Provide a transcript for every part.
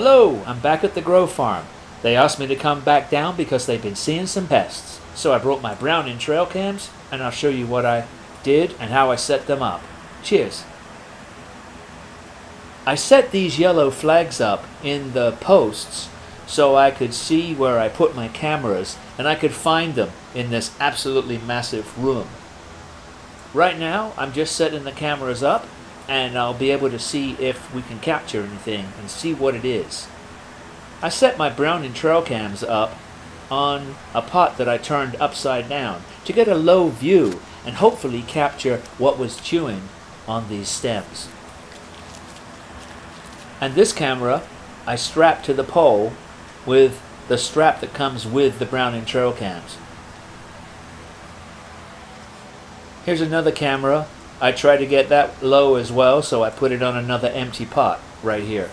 Hello, I'm back at the grow farm. They asked me to come back down because they've been seeing some pests. So I brought my Browning trail cams and I'll show you what I did and how I set them up. Cheers. I set these yellow flags up in the posts so I could see where I put my cameras and I could find them in this absolutely massive room. Right now I'm just setting the cameras up and I'll be able to see if we can capture anything and see what it is. I set my Browning trail cams up on a pot that I turned upside down to get a low view and hopefully capture what was chewing on these stems. And this camera I strapped to the pole with the strap that comes with the Browning trail cams. Here's another camera. I tried to get that low as well, so I put it on another empty pot right here.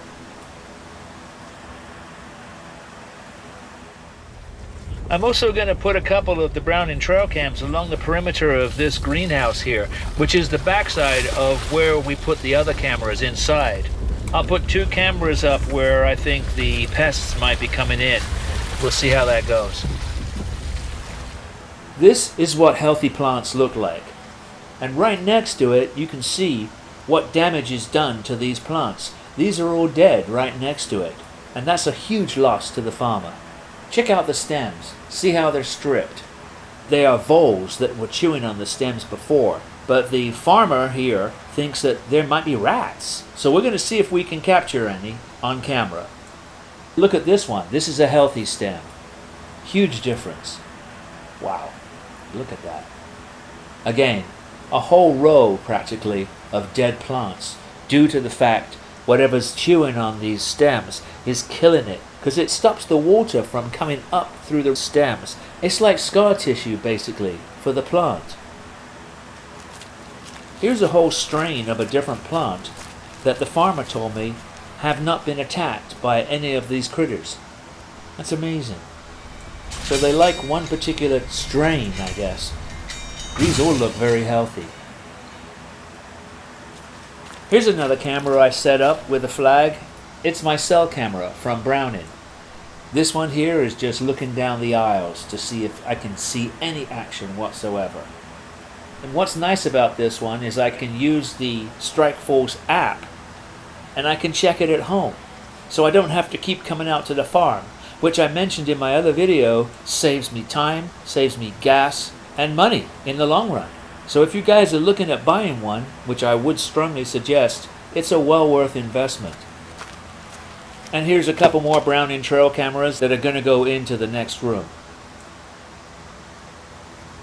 I'm also going to put a couple of the Browning trail cams along the perimeter of this greenhouse here, which is the backside of where we put the other cameras inside. I'll put 2 cameras up where I think the pests might be coming in. We'll see how that goes. This is what healthy plants look like. And right next to it, you can see what damage is done to these plants. These are all dead right next to it. And that's a huge loss to the farmer. Check out the stems. See how they're stripped. They are voles that were chewing on the stems before. But the farmer here thinks that there might be rats. So we're going to see if we can capture any on camera. Look at this one. This is a healthy stem. Huge difference. Wow. Look at that. Again, a whole row practically of dead plants due to the fact whatever's chewing on these stems is killing it because it stops the water from coming up through the stems. It's like scar tissue basically for the plant. Here's a whole strain of a different plant that the farmer told me have not been attacked by any of these critters. That's amazing. So they like one particular strain, I guess. These all look very healthy. Here's another camera I set up with a flag. It's my cell camera from Browning. This one here is just looking down the aisles to see if I can see any action whatsoever. And what's nice about this one is I can use the Strikeforce app and I can check it at home. So I don't have to keep coming out to the farm, which I mentioned in my other video saves me time, saves me gas, and money in the long run. So if you guys are looking at buying one, which I would strongly suggest, it's a well worth investment. And here's a couple more Browning trail cameras that are going to go into the next room.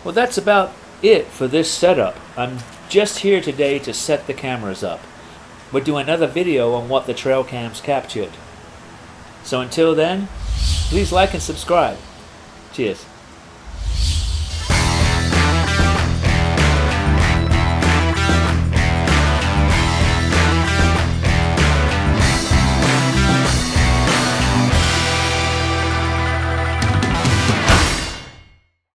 Well, that's about it for this setup. I'm just here today to set the cameras up. We'll do another video on what the trail cams captured. So until then, please like and subscribe. Cheers.